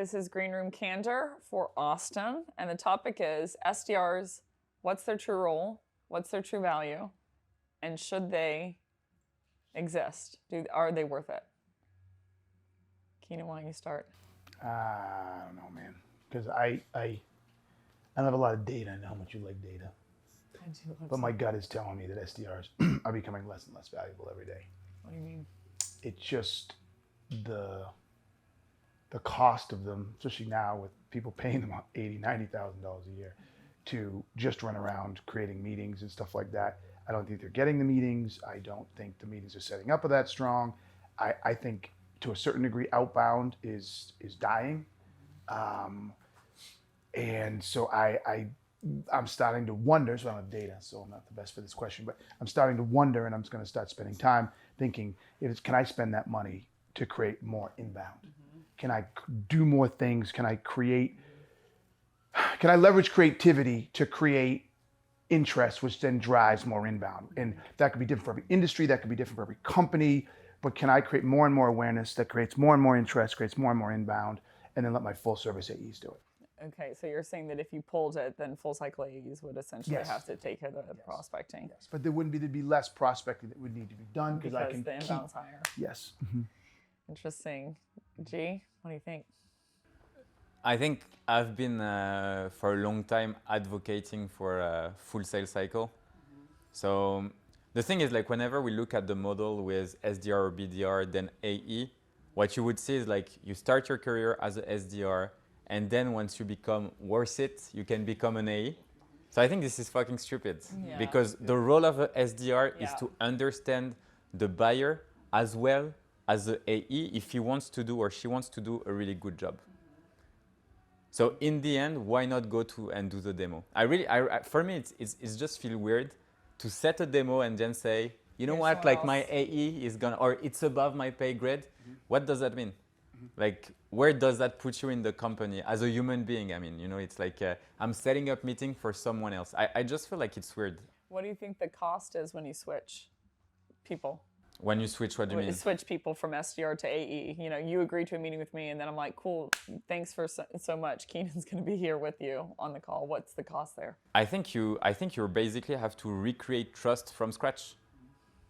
This is Green Room Candor for Austin, and the topic is SDRs, what's their true role, what's their true value, and should they exist? Are they worth it? Keenan, why don't you start? I don't know, man, because I don't have a lot of data. I know how much you like data. I do love But my gut is telling me that SDRs are becoming less and less valuable every day. What do you mean? It's just the cost of them, especially now with people paying them $80,000, $90,000 a year to just run around creating meetings and stuff like that. I don't think they're getting the meetings. I don't think the meetings are setting up that strong. I think to a certain degree outbound is dying. And so I'm starting to wonder, so I don't have data, so I'm not the best for this question, but I'm starting to wonder, and I'm just going to start spending time thinking, can I spend that money to create more inbound? Can I do more things? Can I leverage creativity to create interest, which then drives more inbound? And that could be different for every industry, that could be different for every company, but can I create more and more awareness that creates more and more interest, creates more and more inbound, and then let my full service AEs do it? Okay, so you're saying that if you pulled it, then full cycle AEs would essentially have to take care of the prospecting. Yes, but there'd be less prospecting that would need to be done because I can the inbound's higher. Yes. Interesting. G, what do you think? I think I've been for a long time advocating for a full sales cycle. So the thing is, like, whenever we look at the model with SDR or BDR, then AE, what you would see is like you start your career as a SDR, and then once you become worth it, you can become an AE. So I think this is fucking stupid because the role of a SDR is to understand the buyer as well as the AE if he wants to do or she wants to do a really good job. So in the end, why not go to and do the demo? For me, it's just feel weird to set a demo and then say, you know what, like my AE is gonna, or it's above my pay grade. What does that mean? Like, where does that put you in the company as a human being? I mean, you know, it's like I'm setting up meeting for someone else. I just feel like it's weird. What do you think the cost is when you switch people? When you switch, what do you mean? Switch people from SDR to AE. You know, you agree to a meeting with me, and then I'm like, cool, thanks for so much. Keenan's going to be here with you on the call. What's the cost there? I think you basically have to recreate trust from scratch.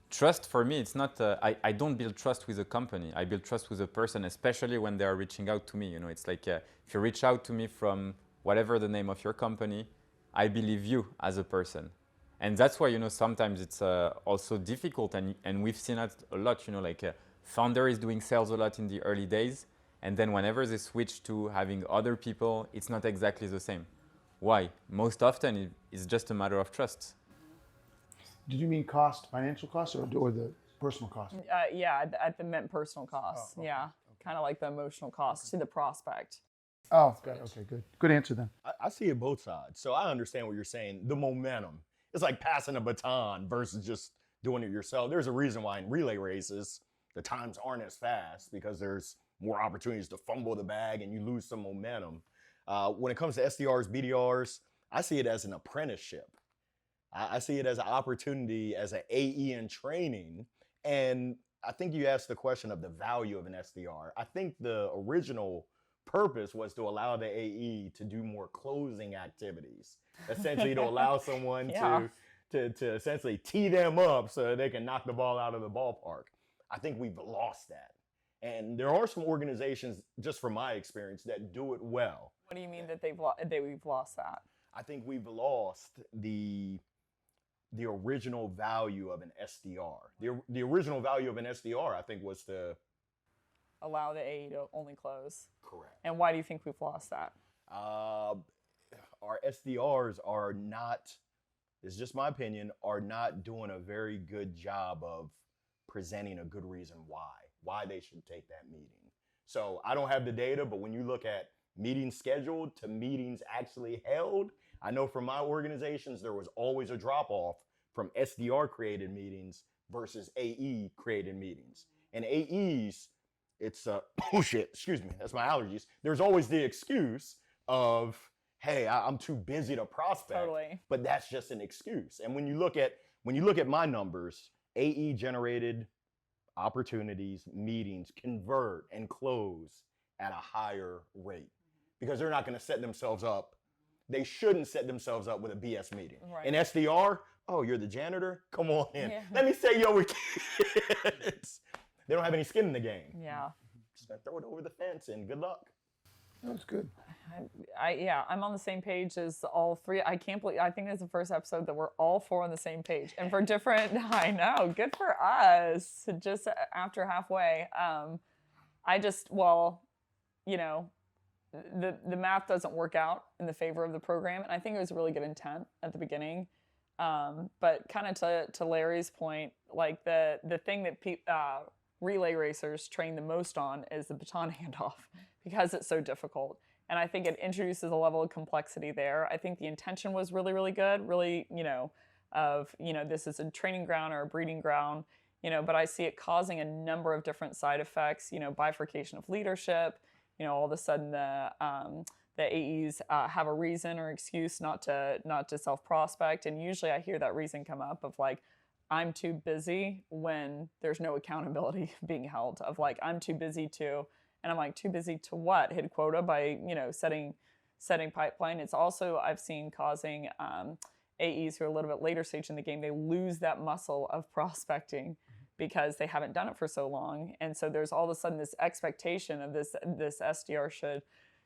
Trust for me, it's not. I don't build trust with a company. I build trust with a person, especially when they are reaching out to me. You know, it's like if you reach out to me from whatever the name of your company, I believe you as a person. And that's why, you know, sometimes it's also difficult, and we've seen it a lot, you know, like founder is doing sales a lot in the early days, and then whenever they switch to having other people, it's not exactly the same. Why? Most often it's just a matter of trust. Did you mean cost, financial cost, or the personal cost? Yeah, at the meant personal cost. Oh, okay. Yeah, kind of like the emotional cost to the prospect. Oh, okay, good. Good answer then. I see it both sides. So I understand what you're saying. The momentum. It's like passing a baton versus just doing it yourself. There's a reason why in relay races, the times aren't as fast because there's more opportunities to fumble the bag and you lose some momentum. When it comes to SDRs, BDRs, I see it as an apprenticeship. I see it as an opportunity as an AE in training. And I think you asked the question of the value of an SDR. I think the original purpose was to allow the AE to do more closing activities, essentially to allow someone to essentially tee them up so they can knock the ball out of the ballpark. I think we've lost that. And there are some organizations, just from my experience, that do it well. What do you mean that we've lost that? I think we've lost the original value of an SDR. The original value of an SDR, I think, was to allow the AE to only close. Correct. And why do you think we've lost that? Our SDRs are not, it's just my opinion, are not doing a very good job of presenting a good reason why they should take that meeting. So I don't have the data, but when you look at meetings scheduled to meetings actually held, I know from my organizations, there was always a drop-off from SDR created meetings versus AE created meetings. And AEs, it's oh shit, excuse me, that's my allergies. There's always the excuse of, hey, I'm too busy to prospect. Totally. But that's just an excuse. And when you look at my numbers, AE generated opportunities, meetings, convert and close at a higher rate because they're not going to set themselves up. They shouldn't set themselves up with a BS meeting. Right. In SDR, oh, you're the janitor? Come on in. Yeah. Let me say yo with kids. They don't have any skin in the game. Yeah. Just gotta throw it over the fence and good luck. That's good. I'm on the same page as all three. I can't believe, I think it's the first episode that we're all four on the same page. And for different, I know, good for us. Just after halfway. The math doesn't work out in the favor of the program. And I think it was really good intent at the beginning. But kind of to Larry's point, like the thing that relay racers train the most on is the baton handoff because it's so difficult. And I think it introduces a level of complexity there. I think the intention was really, really good, really, this is a training ground or a breeding ground, but I see it causing a number of different side effects, bifurcation of leadership, all of a sudden the AEs have a reason or excuse not to self-prospect. And usually I hear that reason come up of like, I'm too busy when there's no accountability being held of like, I'm too busy to, and I'm like, too busy to what? Hit quota by, setting pipeline. It's also, I've seen causing AEs who are a little bit later stage in the game, they lose that muscle of prospecting because they haven't done it for so long. And so there's all of a sudden this expectation of this SDR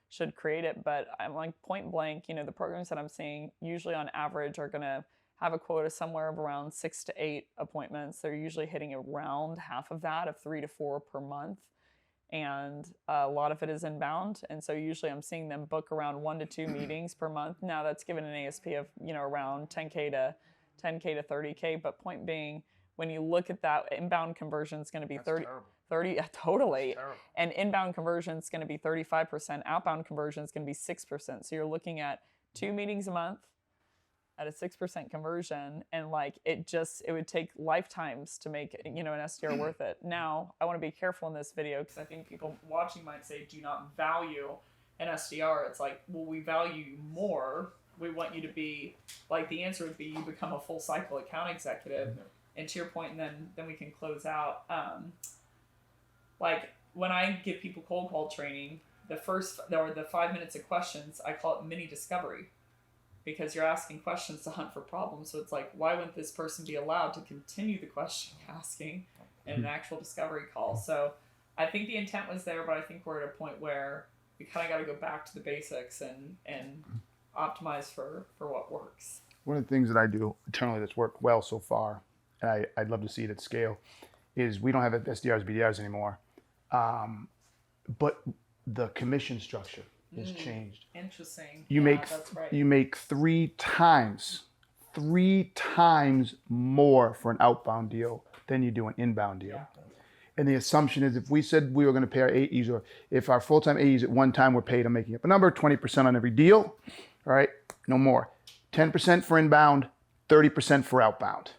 should create it. But I'm like point blank, the programs that I'm seeing usually on average are gonna have a quota somewhere of around 6 to 8 appointments. They're usually hitting around half of that of 3 to 4 per month. And a lot of it is inbound. And so usually I'm seeing them book around 1 to 2 meetings per month. Now that's given an ASP of, around 10K to 30K. But point being, when you look at that, inbound conversion is going to be 30, totally. And inbound conversion is going to be 35%. Outbound conversion is going to be 6%. So you're looking at 2 meetings a month at a 6% conversion, and like it would take lifetimes to make an SDR worth it. Now I want to be careful in this video because I think people watching might say do not value an SDR. It's like, well, we value you more. We want you to be like, the answer would be you become a full cycle account executive. And to your point, and then we can close out. Like when I give people cold call training, the 5 minutes of questions, I call it mini discovery. Because you're asking questions to hunt for problems. So it's like, why wouldn't this person be allowed to continue the question asking in an actual discovery call? So I think the intent was there, but I think we're at a point where we kind of got to go back to the basics and optimize for what works. One of the things that I do internally that's worked well so far, and I'd love to see it at scale, is we don't have SDRs, BDRs anymore. But the commission structure is changed. Interesting. That's right. You make 3 times more for an outbound deal than you do an inbound deal. Yeah. And the assumption is if we said we were going to pay our AEs, or if our full-time AEs at one time were paid, I'm making up a number, 20% on every deal, all right, no more. 10% for inbound, 30% for outbound.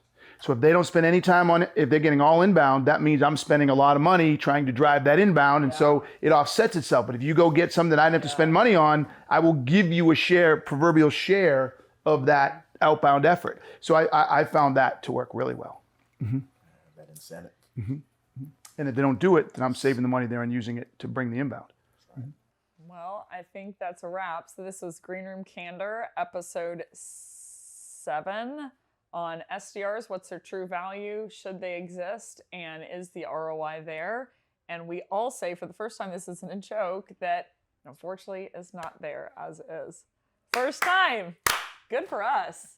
So if they don't spend any time on it, if they're getting all inbound, that means I'm spending a lot of money trying to drive that inbound. And so it offsets itself. But if you go get something that I didn't have to spend money on, I will give you a proverbial share of that outbound effort. So I found that to work really well. Mm-hmm. That incentive. Mm-hmm. And if they don't do it, then I'm saving the money there and using it to bring the inbound. Mm-hmm. Well, I think that's a wrap. So this was Green Room Candor, episode 7. On SDRs, what's their true value? Should they exist? And is the ROI there? And we all say, for the first time, this isn't a joke, that unfortunately is not there as is. First time. Good for us.